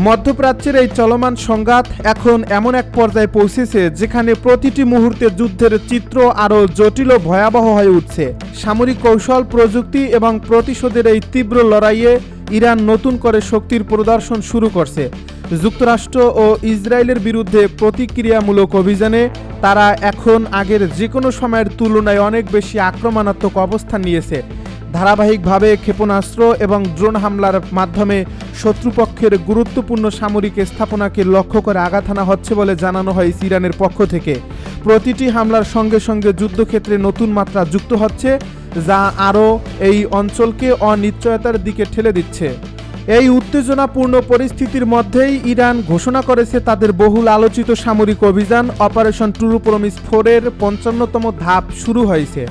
মধ্যপ্রাচ্যের এই চলমান সংঘাত এখন এমন এক পর্যায়ে পৌঁছেছে যেখানে প্রতিটি মুহূর্তে যুদ্ধের চিত্র আরও জটিল ও ভয়াবহ হয়ে উঠছে। সামরিক কৌশল, প্রযুক্তি এবং প্রতিশোধের এই তীব্র লড়াইয়ে ইরান নতুন করে শক্তির প্রদর্শন শুরু করছে। যুক্তরাষ্ট্র ও ইসরায়েলের বিরুদ্ধে প্রতিক্রিয়ামূলক অভিযানে তারা এখন আগের যে কোনো সময়ের তুলনায় অনেক বেশি আক্রমণাত্মক অবস্থান নিয়েছে। ধারাবাহিকভাবে ক্ষেপণাস্ত্র এবং ড্রোন হামলার মাধ্যমে শত্রুপক্ষের গুরুত্বপূর্ণ সামরিক স্থাপনাকে লক্ষ্য করে আঘাত হানা হচ্ছে বলে জানানো হয় ইরানের পক্ষ থেকে। প্রতিটি হামলার সঙ্গে সঙ্গে যুদ্ধক্ষেত্রে নতুন মাত্রা যুক্ত হচ্ছে, যা আরও এই অঞ্চলকে অনিশ্চয়তার দিকে ঠেলে দিচ্ছে। এই উত্তেজনাপূর্ণ পরিস্থিতির মধ্যেই ইরান ঘোষণা করেছে তাদের বহুল আলোচিত সামরিক অভিযান অপারেশন ট্রু প্রমিস 4 এর 55তম ধাপ শুরু হয়েছে।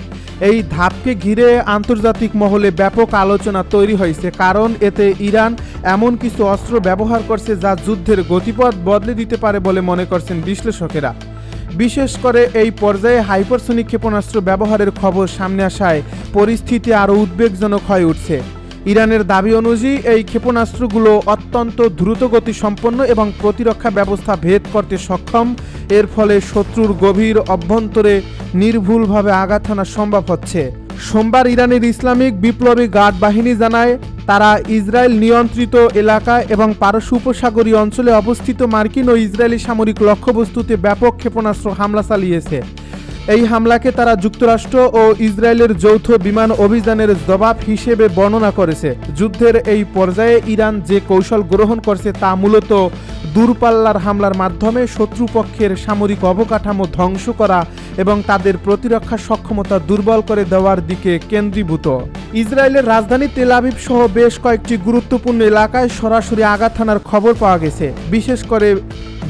এই ধাপকে ঘিরে আন্তর্জাতিক মহলে ব্যাপক আলোচনা তৈরি হয়েছে, কারণ এতে ইরান এমন কিছু অস্ত্র ব্যবহার করছে যা যুদ্ধের গতিপথ বদলে দিতে পারে বলে মনে করছেন বিশ্লেষকেরা। বিশেষ করে এই পর্যায়ে হাইপারসোনিক ক্ষেপণাস্ত্র ব্যবহারের খবর সামনে আসায় পরিস্থিতি আরও উদ্বেগজনক হয়ে উঠছে। ইরানের দাবি অনুযায়ী এই ক্ষেপণাস্ত্রগুলো অত্যন্ত দ্রুতগতি সম্পন্ন এবং প্রতিরক্ষা ব্যবস্থা ভেদ করতে সক্ষম। এর ফলে শত্রুর গভীর অভ্যন্তরে নির্ভুলভাবে আঘাত হানা সম্ভব হচ্ছে। সোমবার ইরানের ইসলামিক বিপ্লবী গার্ড বাহিনী জানায় তারা ইসরায়েল নিয়ন্ত্রিত এলাকা এবং পারস্য উপসাগরীয় অঞ্চলে অবস্থিত মার্কিন ও ইসরায়েলি সামরিক লক্ষ্যবস্তুতে ব্যাপক ক্ষেপণাস্ত্র হামলা চালিয়েছে। এই হামলাকে তারা যুক্তরাষ্ট্র ও ইসরায়েলের যৌথ বিমান অভিযানের জবাব হিসেবে বর্ণনা করেছে। যুদ্ধের এই পর্যায়ে ইরান যে কৌশল গ্রহণ করছে তা মূলত দূরপাল্লার হামলার মাধ্যমে শত্রুপক্ষের সামরিক অবকাঠামো ধ্বংস করা এবং তাদের প্রতিরক্ষা সক্ষমতা দুর্বল করে দেওয়ার দিকে কেন্দ্রীভূত। ইসরায়েলের রাজধানী তেল আবিব সহ বেশ কয়েকটি গুরুত্বপূর্ণ এলাকায় সরাসরি আঘাত হানার খবর পাওয়া গেছে। বিশেষ করে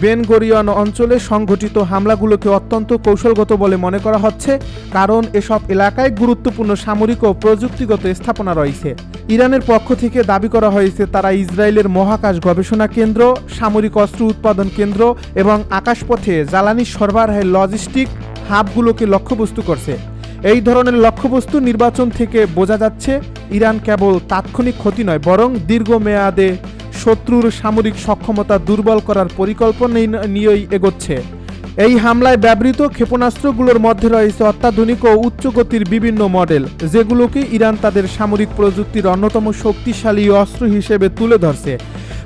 বেন গরিয়ন অঞ্চলে সংঘটিত হামলাগুলোকে অত্যন্ত কৌশলগত বলে মনে করা হচ্ছে, কারণ এসব এলাকায় গুরুত্বপূর্ণ সামরিক ও প্রযুক্তিগত স্থাপনা রয়েছে। ইরানের পক্ষ থেকে দাবি করা হয়েছে তারা ইসরায়েলের মহাকাশ গবেষণা কেন্দ্র, সামরিক অস্ত্র উৎপাদন কেন্দ্র এবং আকাশপথে জ্বালানি সরবরাহের লজিস্টিক হাবগুলোকে লক্ষ্যবস্তু করছে। এই ধরনের লক্ষ্যবস্তু নির্বাচন থেকে বোঝা যাচ্ছে ইরান কেবল তাৎক্ষণিক ক্ষতি নয়, বরং দীর্ঘমেয়াদে শত্রুর সামরিক সক্ষমতা দুর্বল করার পরিকল্পনা নিয়েই এগোচ্ছে। এই হামলায় ব্যবহৃত ক্ষেপণাস্ত্রগুলোর মধ্যে রয়েছে অত্যাধুনিক ও উচ্চগতির বিভিন্ন মডেল, যেগুলোকে ইরান তাদের সামরিক প্রযুক্তির অন্যতম শক্তিশালী অস্ত্র হিসেবে তুলে ধরছে।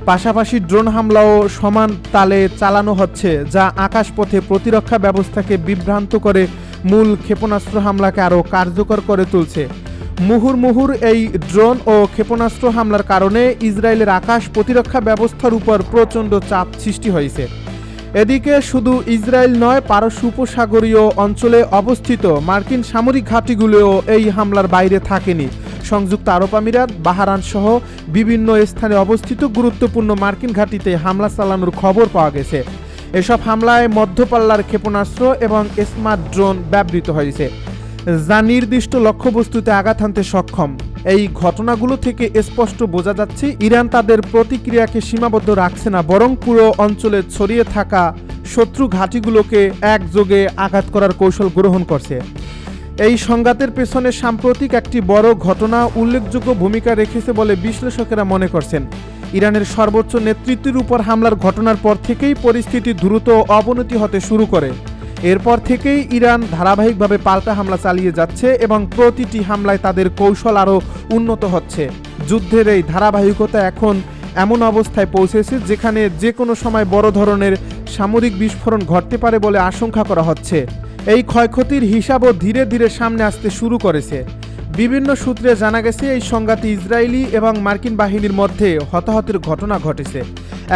পাশাপাশি ড্রোন হামলাও সমান তালে চালানো হচ্ছে, যা আকাশপথে প্রতিরক্ষা ব্যবস্থাকে বিভ্রান্ত করে মূল ক্ষেপণাস্ত্র হামলাকে আরও কার্যকর করে তুলছে। মুহুর্মুহুর এই ড্রোন ও ক্ষেপণাস্ত্র হামলার কারণে ইসরায়েলের আকাশ প্রতিরক্ষা ব্যবস্থার উপর প্রচণ্ড চাপ সৃষ্টি হয়েছে। এদিকে শুধু ইসরায়েল নয়, পারস্য উপসাগরীয় অঞ্চলে অবস্থিত মার্কিন সামরিক ঘাঁটিগুলোও এই হামলার বাইরে থাকেনি। সংযুক্ত আরব আমিরাত, বাহরাইন সহ বিভিন্ন স্থানে অবস্থিত গুরুত্বপূর্ণ মার্কিন ঘাঁটিতে হামলা চালানোর খবর পাওয়া গেছে। এসব হামলায় মধ্যপাল্লার ক্ষেপণাস্ত্র এবং স্মার্ট ড্রোন ব্যবহৃত হয়েছে, যা নির্দিষ্ট লক্ষ্যবস্তুতে আঘাত হানতে সক্ষম। এই ঘটনাগুলো থেকে স্পষ্ট বোঝা যাচ্ছে ইরান তাদের প্রতিক্রিয়াকে সীমাবদ্ধ রাখছে না, বরং পুরো অঞ্চলে ছড়িয়ে থাকা শত্রু ঘাঁটিগুলোকে একযোগে আঘাত করার কৌশল গ্রহণ করছে। এই সংঘাতের পেছনে সাম্প্রতিক একটি বড় ঘটনা উল্লেখযোগ্য ভূমিকা রেখেছে বলে বিশ্লেষকেরা মনে করছেন। ইরানের সর্বোচ্চ নেতৃত্বের উপর হামলার ঘটনার পর থেকেই পরিস্থিতি দ্রুত অবনতি হতে শুরু করে। এরপর থেকেই ইরান ধারাবাহিকভাবে পাল্টা হামলা চালিয়ে যাচ্ছে এবং প্রতিটি হামলায় তাদের কৌশল আরও উন্নত হচ্ছে। যুদ্ধের এই ধারাবাহিকতা এখন এমন অবস্থায় পৌঁছেছে যেখানে যে কোনো সময় বড় ধরনের সামরিক বিস্ফোরণ ঘটতে পারে বলে আশঙ্কা করা হচ্ছে। এই ক্ষয়ক্ষতির হিসাবও ধীরে ধীরে সামনে আসতে শুরু করেছে। বিভিন্ন সূত্রে জানা গেছে এই সংঘাতে ইসরায়েলি এবং মার্কিন বাহিনীর মধ্যে হতাহতের ঘটনা ঘটেছে।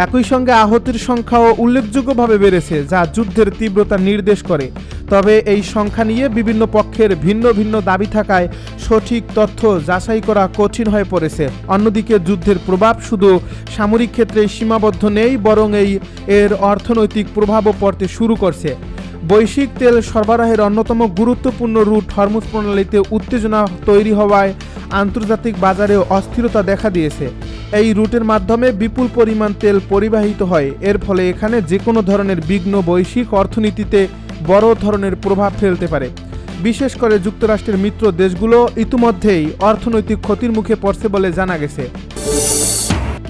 একই সঙ্গে আহতের সংখ্যাও উল্লেখযোগ্যভাবে বেড়েছে, যা যুদ্ধের তীব্রতা নির্দেশ করে। তবে এই সংখ্যা নিয়ে বিভিন্ন পক্ষের ভিন্ন ভিন্ন দাবি থাকায় সঠিক তথ্য যাচাই করা কঠিন হয়ে পড়েছে। অন্যদিকে যুদ্ধের প্রভাব শুধু সামরিক ক্ষেত্রে সীমাবদ্ধ নেই, বরং এর অর্থনৈতিক প্রভাবও পড়তে শুরু করছে। বৈশ্বিক তেল সরবরাহের অন্যতম গুরুত্বপূর্ণ রুট হরমুজ প্রণালীতে উত্তেজনা তৈরি হওয়ায় আন্তর্জাতিক বাজারে অস্থিরতা দেখা দিয়েছে। এই রুটের মাধ্যমে বিপুল পরিমাণ তেল পরিবাহিত হয়। এর ফলে এখানে যে কোনো ধরনের বিঘ্ন বৈশ্বিক অর্থনীতিতে বড় ধরনের প্রভাব ফেলতে পারে। বিশেষ করে যুক্তরাষ্ট্রের মিত্র দেশগুলো ইতিমধ্যেই অর্থনৈতিক ক্ষতির মুখে পড়ছে বলে জানা গেছে।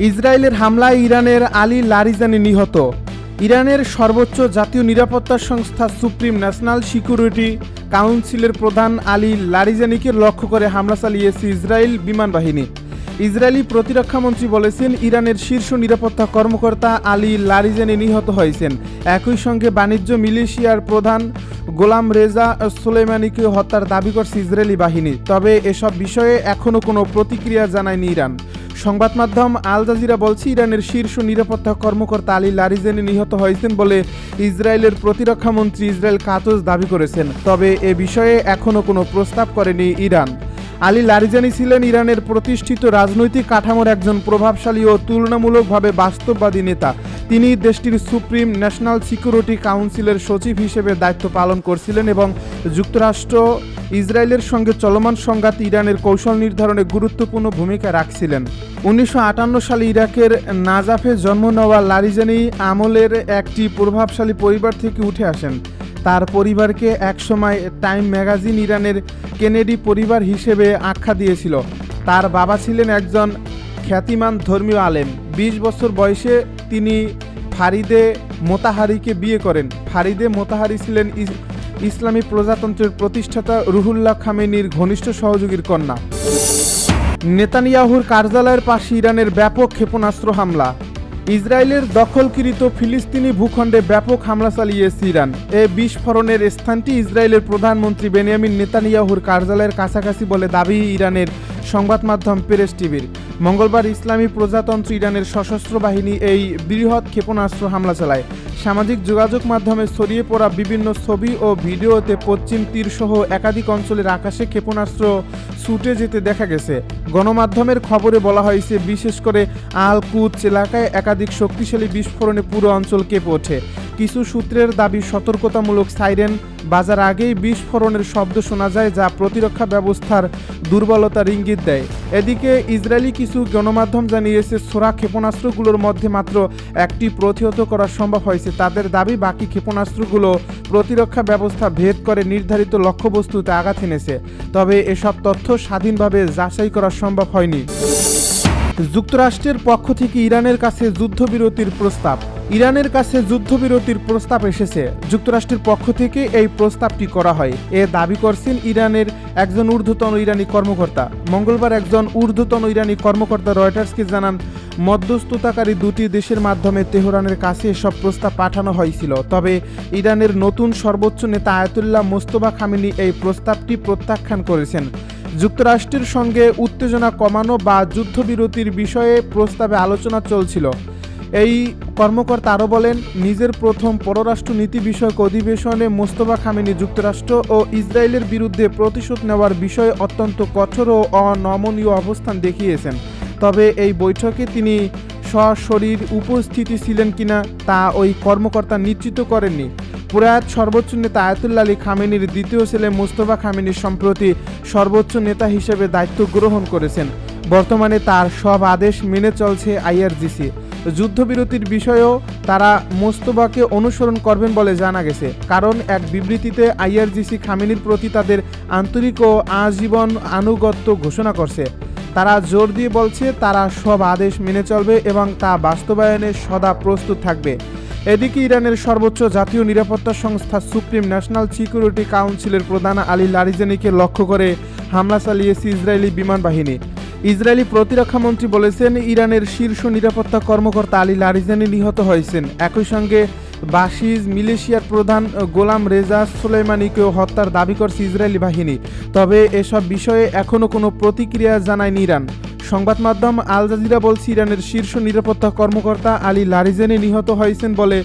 ইসরায়েলের হামলায় ইরানের আলী লারিজানি নিহত। ইরানের সর্বোচ্চ জাতীয় নিরাপত্তা সংস্থা সুপ্রিম ন্যাশনাল সিকিউরিটি কাউন্সিলের প্রধান আলী লারিজানিকে লক্ষ্য করে হামলা চালিয়েছে ইসরায়েল বিমান বাহিনী। ইসরায়েলি প্রতিরক্ষামন্ত্রী বলেছেন, ইরানের শীর্ষ নিরাপত্তা কর্মকর্তা আলী লারিজানি নিহত হয়েছেন। একই সঙ্গে বাণিজ্য মিলিশিয়ার প্রধান গোলাম রেজা সোলেমানিকে হত্যার দাবি করছে ইসরায়েলি বাহিনী। তবে এসব বিষয়ে এখনও কোনো প্রতিক্রিয়া জানায়নি ইরান। সংবাদ মাধ্যম আল জাজিরা বলছে, ইরানের শীর্ষ নিরাপত্তা কর্মকর্তা আলী লারিজানি নিহত হয়েছেন বলে ইসরায়েলের প্রতিরক্ষামন্ত্রী ইসরায়েল কাতোজ দাবি করেছেন। তবে এ বিষয়ে এখনও কোনো প্রস্তাব করেনি ইরান। আলী লারিজানি ছিলেন ইরানের প্রতিষ্ঠিত রাজনৈতিক কাঠামোর একজন প্রভাবশালী ও তুলনামূলকভাবে বাস্তববাদী নেতা। তিনি দেশটির সুপ্রিম ন্যাশনাল সিকিউরিটি কাউন্সিলের সচিব হিসেবে দায়িত্ব পালন করছিলেন এবং যুক্তরাষ্ট্র ইসরায়েলের সঙ্গে চলমান সংঘাতে ইরানের কৌশল নির্ধারণে গুরুত্বপূর্ণ ভূমিকা রাখছিলেন। 1958 সালে ইরাকের নাজাফে জন্ম নেওয়া লারিজানি আমলের একটি প্রভাবশালী পরিবার থেকে উঠে আসেন। তার পরিবারকে একসময় টাইম ম্যাগাজিন ইরানের কেনেডি পরিবার হিসেবে আখ্যা দিয়েছিল। তার বাবা ছিলেন একজন খ্যাতিমান ধর্মীয় আলেম। 20 বছর বয়সে তিনি ফারিদে মোতাহারিকে বিয়ে করেন। ফারিদে মোতাহারি ছিলেন ইসলামী প্রজাতন্ত্রের প্রতিষ্ঠাতা রুহুল্লাহ খামেনির ঘনিষ্ঠ সহযোগীর কন্যা। নেতানিয়াহুর কার্যালয়ের পাশে ইরানের ব্যাপক ক্ষেপণাস্ত্র হামলা। ইসরায়েলের দখলকৃত ফিলিস্তিনি ভূখণ্ডে ব্যাপক হামলা চালিয়েছে ইরান। এ বিস্ফোরণের স্থানটি ইসরায়েলের প্রধানমন্ত্রী বেনিয়ামিন নেতানিয়াহুর কার্যালয়ের কাছাকাছি বলে দাবি ইরানের সংবাদ মাধ্যম প্রেস টিভির। মঙ্গলবার ইসলামী প্রজাতন্ত্র ইরানের সশস্ত্র বাহিনী এই বৃহৎ ক্ষেপণাস্ত্র হামলা চালায়। সামাজিক যোগাযোগ মাধ্যমে ছড়িয়ে পড়া বিভিন্ন ছবি ও ভিডিওতে পশ্চিম তীরসহ একাধিক অঞ্চলের আকাশে ক্ষেপণাস্ত্র ছুটে যেতে দেখা গেছে। গণমাধ্যমের খবরে বলা হয়েছে, বিশেষ করে আল কুদস এলাকায় একাধিক শক্তিশালী বিস্ফোরণে পুরো অঞ্চল কেঁপে ওঠে। কিছু সূত্রের দাবি, সতর্কতামূলক সাইরেন বাজার আগেই বিস্ফোরণের শব্দ শোনা যায়, যা প্রতিরক্ষা ব্যবস্থার দুর্বলতার ইঙ্গিত দেয়। এদিকে ইসরায়েলি কিছু গণমাধ্যম জানিয়েছে, ছোড়া ক্ষেপণাস্ত্রগুলোর মধ্যে মাত্র একটি প্রতিহত করা সম্ভব হয়েছে। তাদের দাবি, বাকি ক্ষেপণাস্ত্রগুলো প্রতিরক্ষা ব্যবস্থা ভেদ করে নির্ধারিত লক্ষ্যবস্তুতে আঘাত এনেছে। তবে এসব তথ্য স্বাধীনভাবে যাচাই করা সম্ভব হয়নি। যুক্তরাষ্ট্রের পক্ষ থেকে ইরানের কাছে যুদ্ধবিরতির প্রস্তাব। ইরানের কাছে যুদ্ধবিরতির প্রস্তাব এসেছে। যুক্তরাষ্ট্রের পক্ষ থেকে এই প্রস্তাবটি করা হয়, এ দাবি করছেন ইরানের একজন ঊর্ধ্বতন ইরানি কর্মকর্তা। মঙ্গলবার একজন ঊর্ধ্বতন ইরানি কর্মকর্তা রয়টার্সকে জানান, মধ্যস্থতাকারী দুটি দেশের মাধ্যমে তেহরানের কাছে এসব প্রস্তাব পাঠানো হয়েছিল। তবে ইরানের নতুন সর্বোচ্চ নেতা আয়াতুল্লাহ মোস্তফা খামেনি এই প্রস্তাবটি প্রত্যাখ্যান করেছেন। যুক্তরাষ্ট্রের সঙ্গে উত্তেজনা কমানো বা যুদ্ধবিরতির বিষয়ে প্রস্তাবে আলোচনা চলছিল। এই কর্মকর্তা আরও বলেন, নিজের প্রথম পররাষ্ট্র নীতি বিষয়ক অধিবেশনে মোস্তফা খামেনি যুক্তরাষ্ট্র ও ইসরায়েলের বিরুদ্ধে প্রতিশোধ নেওয়ার বিষয়ে অত্যন্ত কঠোর ও অনমনীয় অবস্থান দেখিয়েছেন। তবে এই বৈঠকে তিনি সশরীর উপস্থিতি ছিলেন কিনা তা ওই কর্মকর্তা নিশ্চিত করেননি। প্রয়াত সর্বোচ্চ নেতা আয়াতুল্লাহ আলী খামেনির দ্বিতীয় ছেলে মোস্তফা খামেনি সম্প্রতি সর্বোচ্চ নেতা হিসেবে দায়িত্ব গ্রহণ করেছেন। বর্তমানে তার সব আদেশ মেনে চলছে আইআরজিসি। যুদ্ধবিরতির বিষয়েও তারা মোস্তফাকে অনুসরণ করবেন বলে জানা গেছে, কারণ এক বিবৃতিতে আইআরজিসি খামেনির প্রতি তাদের আন্তরিক ও আজীবন আনুগত্য ঘোষণা করছে। তারা জোর দিয়ে বলছে, তারা সব আদেশ মেনে চলবে এবং তা বাস্তবায়নে সদা প্রস্তুত থাকবে। এদিকে ইরানের সর্বোচ্চ জাতীয় নিরাপত্তা সংস্থা সুপ্রিম ন্যাশনাল সিকিউরিটি কাউন্সিলের প্রধান আলী লারিজানিকে লক্ষ্য করে হামলা চালিয়েছে ইসরায়েলি বিমান বাহিনী। ইসরায়েলি প্রতিরক্ষামন্ত্রী বলেছেন, ইরানের শীর্ষ নিরাপত্তা কর্মকর্তা আলী লারিজানি নিহত হয়েছেন। একই সঙ্গে বাশিজ মিলিশিয়ার প্রধান গোলাম রেজা সোলেমানিকেও হত্যার দাবি করছে ইসরায়েলি বাহিনী। তবে এসব বিষয়ে এখনও কোনো প্রতিক্রিয়া জানায়নি ইরান। সংবাদ মাধ্যম আল জাজিরা বলছে, ইরানের শীর্ষ নিরাপত্তা কর্মকর্তা আলী লারিজানি নিহত হয়েছেন বলে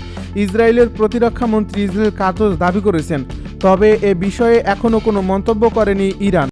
ইসরায়েলের প্রতিরক্ষা মন্ত্রী ইসরায়েল কাতোজ দাবি করেছেন। তবে এ বিষয়ে এখনও কোনো মন্তব্য করেনি ইরান।